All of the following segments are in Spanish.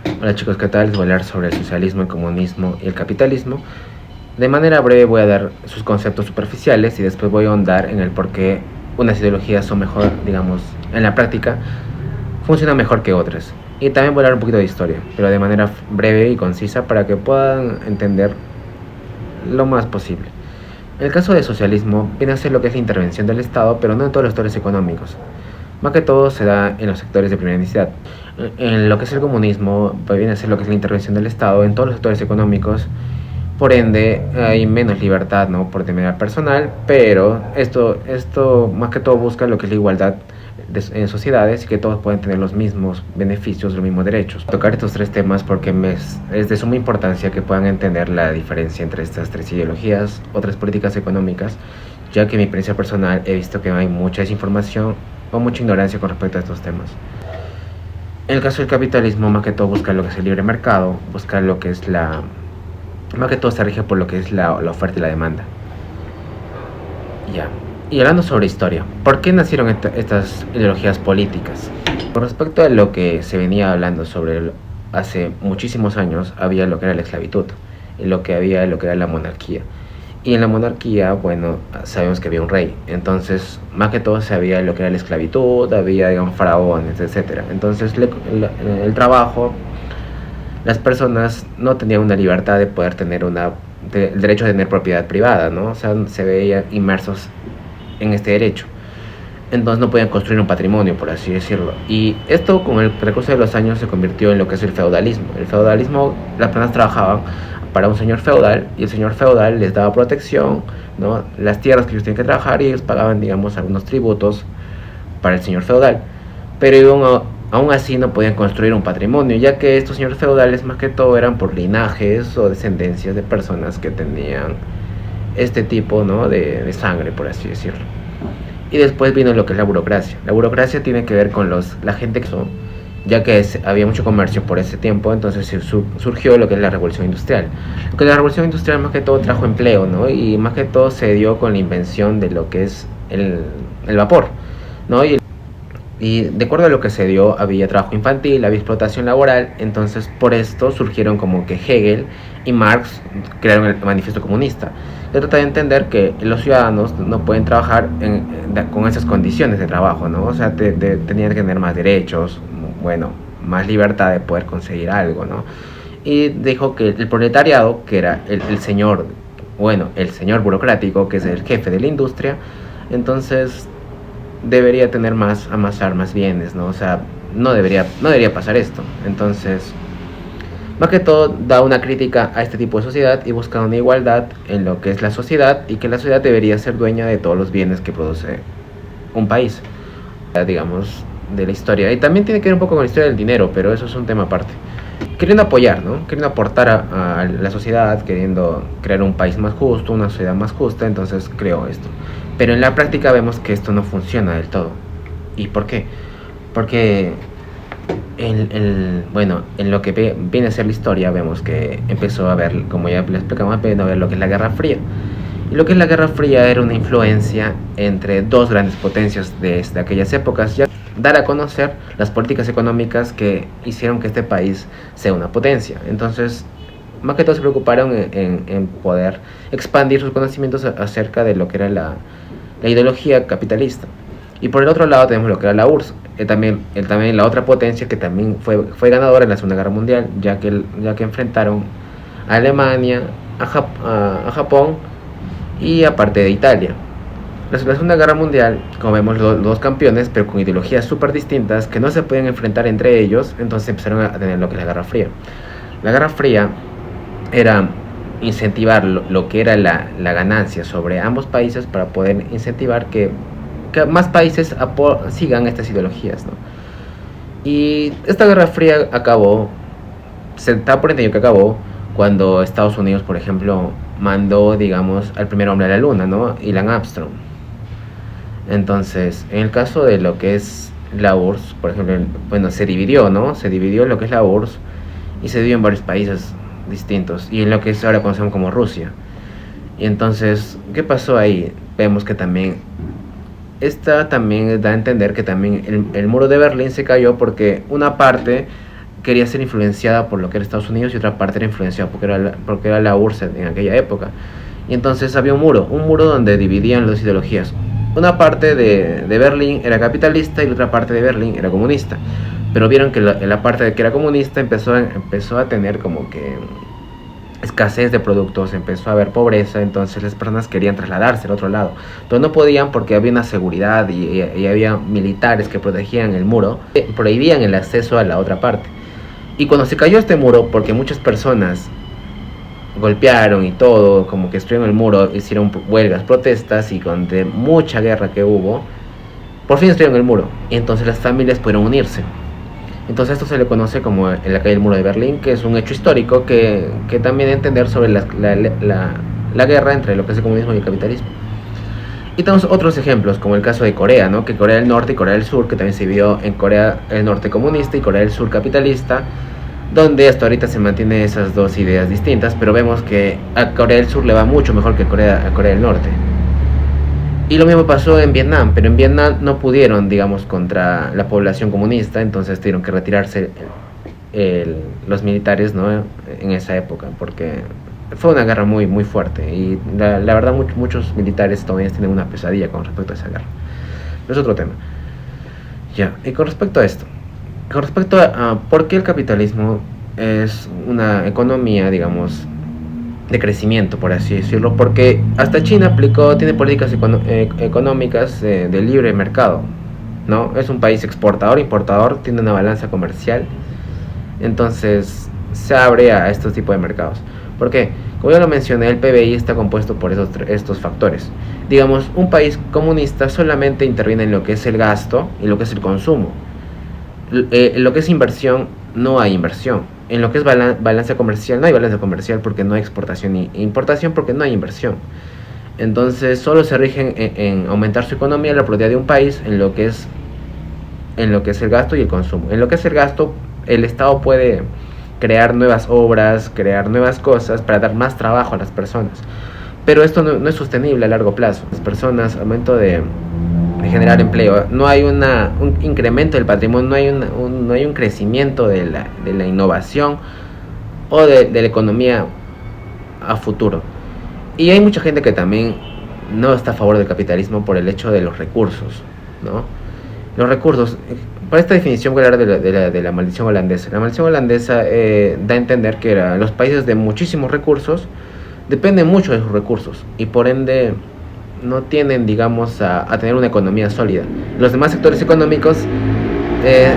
Hola chicos, ¿qué tal? Les voy a hablar sobre el socialismo, el comunismo y el capitalismo. De manera breve voy a dar sus conceptos superficiales y después voy a ahondar en el por qué unas ideologías son mejor, digamos, en la práctica, funcionan mejor que otras. Y también voy a hablar un poquito de historia, pero de manera breve y concisa para que puedan entender lo más posible. En el caso del socialismo, viene a ser lo que es la intervención del Estado, pero no en todos los sectores económicos. Más que todo se da en los sectores de primera necesidad. En lo que es el comunismo, viene a ser lo que es la intervención del Estado en todos los sectores económicos. Por ende, hay menos libertad, ¿no? Por manera personal, pero esto más que todo busca lo que es la igualdad en sociedades y que todos pueden tener los mismos beneficios, los mismos derechos. Tocar estos tres temas porque es de suma importancia que puedan entender la diferencia entre estas tres ideologías, otras políticas económicas, ya que en mi experiencia personal he visto que hay mucha desinformación o mucha ignorancia con respecto a estos temas. En el caso del capitalismo, más que todo busca lo que es el libre mercado, busca lo que es más que todo se rige por lo que es la oferta y la demanda. Ya. Y hablando sobre historia, ¿por qué nacieron estas ideologías políticas? Con respecto a lo que se venía hablando sobre hace muchísimos años, había lo que era la esclavitud, y lo que era la monarquía. Y en la monarquía, bueno, sabemos que había un rey. Entonces, más que todo sabía lo que era la esclavitud, había, digamos, faraones, etcétera. Entonces, el trabajo, las personas no tenían una libertad de poder tener el derecho de tener propiedad privada, ¿no? O sea, se veían inmersos en este derecho. Entonces no podían construir un patrimonio, por así decirlo. Y esto con el recurso de los años se convirtió en lo que es el feudalismo. El feudalismo, las personas trabajaban para un señor feudal y el señor feudal les daba protección, ¿no? Las tierras que ellos tenían que trabajar y ellos pagaban, digamos, algunos tributos para el señor feudal. Pero aún así no podían construir un patrimonio, ya que estos señores feudales más que todo eran por linajes o descendencias de personas que tenían este tipo, ¿no? de sangre, por así decirlo. Y después vino lo que es la burocracia. La burocracia tiene que ver con la gente que son, ya que había mucho comercio por ese tiempo, entonces surgió lo que es la revolución industrial. Lo que la revolución industrial más que todo trajo empleo, ¿no? Y más que todo se dio con la invención de lo que es el vapor, ¿no? Y de acuerdo a lo que se dio, había trabajo infantil, había explotación laboral, entonces por esto surgieron como que Hegel y Marx crearon el manifiesto comunista. Se trata de entender que los ciudadanos no pueden trabajar con esas condiciones de trabajo, ¿no? O sea, tenían que tener más derechos, bueno, más libertad de poder conseguir algo, ¿no? Y dijo que el proletariado, que era el señor, bueno, el señor burocrático, que es el jefe de la industria, entonces debería tener amasar más bienes, ¿no? O sea, no debería pasar esto. Entonces, más que todo da una crítica a este tipo de sociedad y busca una igualdad en lo que es la sociedad y que la sociedad debería ser dueña de todos los bienes que produce un país, digamos, de la historia. Y también tiene que ver un poco con la historia del dinero, pero eso es un tema aparte. Queriendo apoyar, ¿no? Queriendo aportar a la sociedad, queriendo crear un país más justo, una sociedad más justa, entonces creó esto. Pero en la práctica vemos que esto no funciona del todo. ¿Y por qué? Porque bueno, en lo que viene a ser la historia vemos que empezó a ver, como ya le explicamos, a ver lo que es la Guerra Fría. Y lo que es la Guerra Fría era una influencia entre dos grandes potencias de aquellas épocas, ya dar a conocer las políticas económicas que hicieron que este país sea una potencia. Entonces, más que todo se preocuparon en poder expandir sus conocimientos acerca de lo que era la ideología capitalista. Y por el otro lado tenemos lo que era la URSS, también la otra potencia que también fue ganadora en la Segunda Guerra Mundial, ya que enfrentaron a Alemania, a Japón y aparte de Italia. La Segunda Guerra Mundial, como vemos, los dos campeones, pero con ideologías súper distintas que no se pueden enfrentar entre ellos, entonces empezaron a tener lo que es la Guerra Fría. La Guerra Fría era incentivar lo que era la ganancia sobre ambos países para poder incentivar que más países sigan estas ideologías, ¿no? Y esta Guerra Fría acabó, se está por entendido que acabó cuando Estados Unidos, por ejemplo, mandó, digamos, al primer hombre a la luna, ¿no? Neil Armstrong. Entonces, en el caso de lo que es la URSS, por ejemplo, bueno, se dividió, ¿no? Se dividió lo que es la URSS y se dividió en varios países distintos y en lo que es ahora conocemos como Rusia. Y entonces, ¿qué pasó ahí? Vemos que también esta también da a entender que también el muro de Berlín se cayó porque una parte quería ser influenciada por lo que era Estados Unidos y otra parte era influenciada porque era la URSS en aquella época. Y entonces había un muro donde dividían las ideologías. Una parte de Berlín era capitalista y la otra parte de Berlín era comunista. Pero vieron que la parte de que era comunista empezó a tener como que escasez de productos, empezó a haber pobreza, entonces las personas querían trasladarse al otro lado, pero no podían porque había una seguridad y había militares que protegían el muro, prohibían el acceso a la otra parte. Y cuando se cayó este muro, porque muchas personas golpearon y todo, como que destruyeron el muro, hicieron huelgas, protestas y con mucha guerra que hubo, por fin destruyeron el muro y entonces las familias pudieron unirse. Entonces esto se le conoce como la caída del muro de Berlín, que es un hecho histórico que también entender sobre la guerra entre lo que es el comunismo y el capitalismo. Y tenemos otros ejemplos, como el caso de Corea, ¿no? Que Corea del Norte y Corea del Sur, que también se vio en Corea del Norte comunista y Corea del Sur capitalista, donde hasta ahorita se mantienen esas dos ideas distintas, pero vemos que a Corea del Sur le va mucho mejor que a Corea del Norte. Y lo mismo pasó en Vietnam, pero en Vietnam no pudieron, digamos, contra la población comunista, entonces tuvieron que retirarse los militares, ¿no? En esa época, porque fue una guerra muy, muy fuerte. Y la verdad, muchos militares todavía tienen una pesadilla con respecto a esa guerra. Pero es otro tema. Ya, y con respecto a esto, con respecto a por qué el capitalismo es una economía, digamos, de crecimiento, por así decirlo, porque hasta China tiene políticas económicas de libre mercado, ¿no? Es un país exportador, importador, tiene una balanza comercial, entonces se abre a estos tipos de mercados. ¿Por qué? Como ya lo mencioné, el PBI está compuesto por estos factores. Digamos, un país comunista solamente interviene en lo que es el gasto y lo que es el consumo. En lo que es inversión, no hay inversión. En lo que es balanza comercial, no hay balanza comercial porque no hay exportación ni importación porque no hay inversión. Entonces solo se rigen en aumentar su economía, la productividad de un país en lo que es el gasto y el consumo. En lo que es el gasto, el Estado puede crear nuevas obras, crear nuevas cosas para dar más trabajo a las personas. Pero esto no es sostenible a largo plazo. Las personas, al momento de generar empleo, no hay un incremento del patrimonio, no hay un crecimiento de la innovación o de la economía a futuro. Y hay mucha gente que también no está a favor del capitalismo por el hecho de los recursos, ¿no? Los recursos, para esta definición voy a hablar de la maldición holandesa. La maldición holandesa da a entender que los países de muchísimos recursos dependen mucho de sus recursos y por ende no tienden, digamos, a tener una economía sólida. Los demás sectores económicos se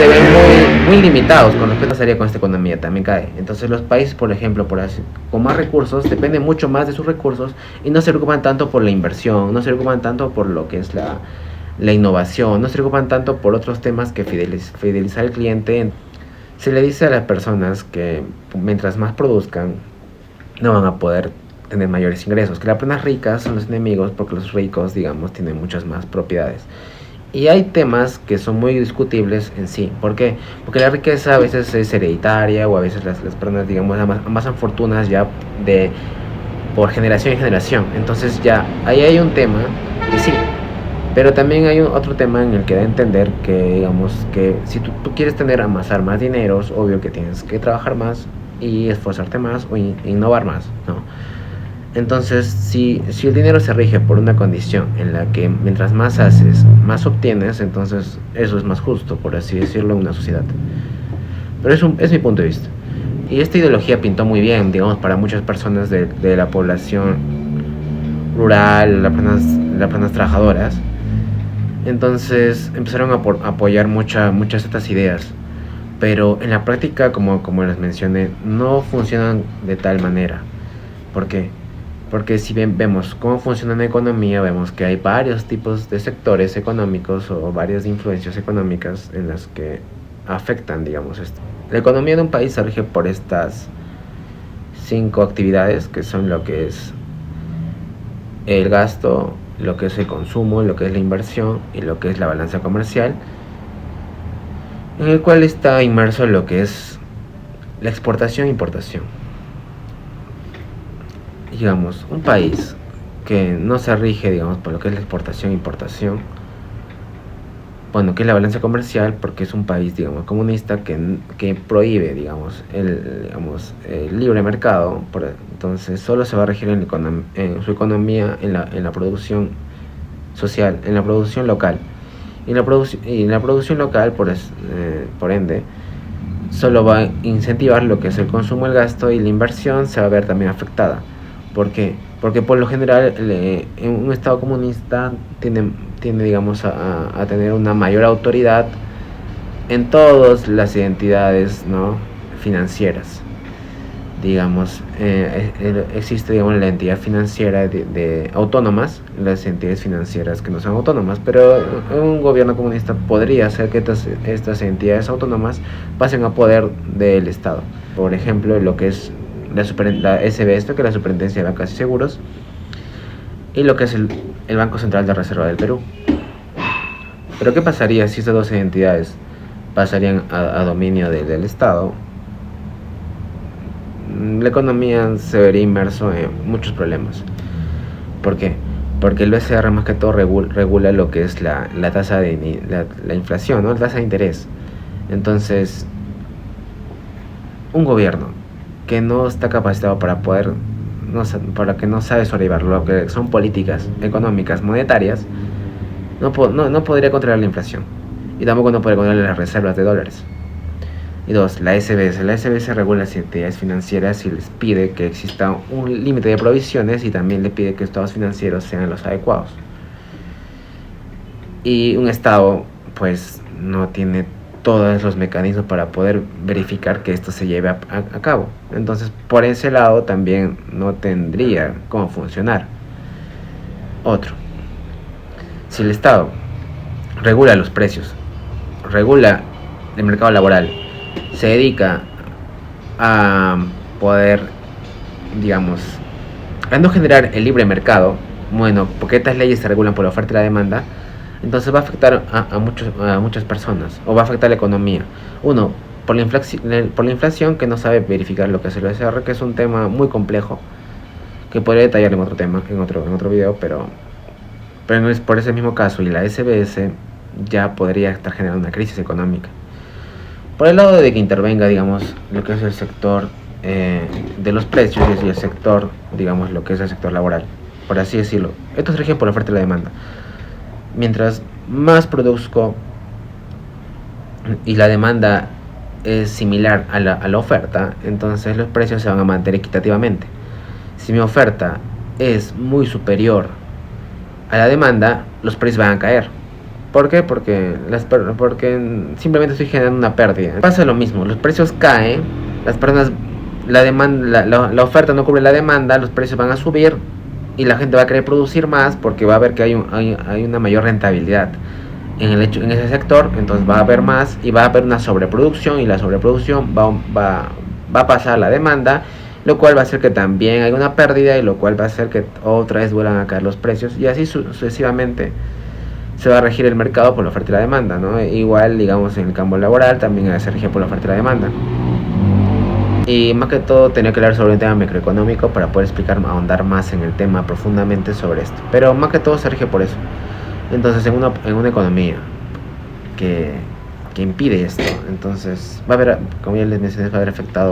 ven muy limitados con respecto a salir con esta economía, también cae. Entonces los países, por ejemplo, con más recursos, dependen mucho más de sus recursos y no se preocupan tanto por la inversión, no se preocupan tanto por lo que es la innovación, no se preocupan tanto por otros temas que fidelizar al cliente. Se le dice a las personas que mientras más produzcan, no van a poder tener mayores ingresos, que las personas ricas son los enemigos porque los ricos, digamos, tienen muchas más propiedades. Y hay temas que son muy discutibles en sí. ¿Por qué? Porque la riqueza a veces es hereditaria o a veces las personas, digamos, amasan fortunas ya por generación en generación. Entonces ya ahí hay un tema que sí. Pero también hay otro tema en el que da a entender que, digamos, que si tú quieres amasar más dinero, es obvio que tienes que trabajar más y esforzarte más o innovar más, ¿no? Entonces, si el dinero se rige por una condición en la que mientras más haces, más obtienes, entonces eso es más justo, por así decirlo, en una sociedad. Pero es mi punto de vista. Y esta ideología pintó muy bien, digamos, para muchas personas de la población rural, las personas trabajadoras. Entonces empezaron a apoyar muchas de estas ideas. Pero en la práctica, como les mencioné, no funcionan de tal manera. ¿Por qué? Porque si bien vemos cómo funciona la economía, vemos que hay varios tipos de sectores económicos o varias influencias económicas en las que afectan, digamos, esto. La economía de un país se rige por estas 5 actividades, que son lo que es el gasto, lo que es el consumo, lo que es la inversión y lo que es la balanza comercial, en el cual está inmerso lo que es la exportación e importación. Digamos, un país que no se rige, digamos, por lo que es la exportación e importación, Bueno, ¿qué es la balanza comercial? Porque es un país, digamos, comunista que prohíbe, digamos, el libre mercado. Entonces, solo se va a regir en su economía, en la producción social, en la producción local. Y en la producción local, por ende, solo va a incentivar lo que es el consumo, el gasto, y la inversión se va a ver también afectada. ¿Por qué? Porque por lo general en un Estado comunista tiene digamos, a tener una mayor autoridad en todas las identidades, ¿no?, financieras. Digamos, existe, digamos, la entidad financiera de autónomas, las entidades financieras que no son autónomas, pero un gobierno comunista podría hacer que estas entidades autónomas pasen a poder del Estado. Por ejemplo, lo que es la SBS, que es la Superintendencia de Bancos y Seguros, y lo que es el Banco Central de Reserva del Perú. Pero ¿qué pasaría si estas dos entidades pasarían a dominio del Estado? La economía se vería inmerso en muchos problemas. ¿Por qué? Porque el BCR más que todo regula lo que es la tasa la inflación, ¿no?, la tasa de interés. Entonces, un gobierno que no está capacitado para que no sabe sobrellevar lo que son políticas económicas monetarias, no podría controlar la inflación, y tampoco no podría controlar las reservas de dólares. Y dos, la SBS. La SBS regula las entidades financieras y les pide que exista un límite de provisiones, y también le pide que los estados financieros sean los adecuados. Y un Estado, pues, no tiene todos los mecanismos para poder verificar que esto se lleve a cabo. Entonces, por ese lado también no tendría cómo funcionar. Otro, si el Estado regula los precios, regula el mercado laboral, se dedica a poder, digamos, a no generar el libre mercado, bueno, porque estas leyes se regulan por la oferta y la demanda, entonces va a afectar a muchas personas, o va a afectar la economía. Uno, por la inflación, que no sabe verificar lo que es el BCR, que es un tema muy complejo, que podría detallar en otro tema, en otro video, pero no es por ese mismo caso. Y la SBS ya podría estar generando una crisis económica. Por el lado de que intervenga, digamos, lo que es el sector de los precios, y el sector, digamos, lo que es el sector laboral, por así decirlo. Esto se rige por la oferta y la demanda. Mientras más produzco y la demanda es similar a la oferta, entonces los precios se van a mantener equitativamente. Si mi oferta es muy superior a la demanda, los precios van a caer. ¿Por qué? Porque simplemente estoy generando una pérdida. Pasa lo mismo, los precios caen, las personas, la oferta no cubre la demanda, los precios van a subir, y la gente va a querer producir más porque va a ver que hay una mayor rentabilidad en ese sector. Entonces va a haber más y va a haber una sobreproducción, y la sobreproducción va a pasar a la demanda, lo cual va a hacer que también haya una pérdida, y lo cual va a hacer que otra vez vuelvan a caer los precios, y así sucesivamente se va a regir el mercado por la oferta y la demanda, ¿no? Igual, digamos, en el campo laboral también se rige por la oferta y la demanda. Y más que todo tenía que hablar sobre un tema microeconómico para poder ahondar más en el tema profundamente sobre esto. Pero más que todo se rige por eso. Entonces, en una economía que impide esto, entonces va a haber, como ya les mencioné, va a haber afectado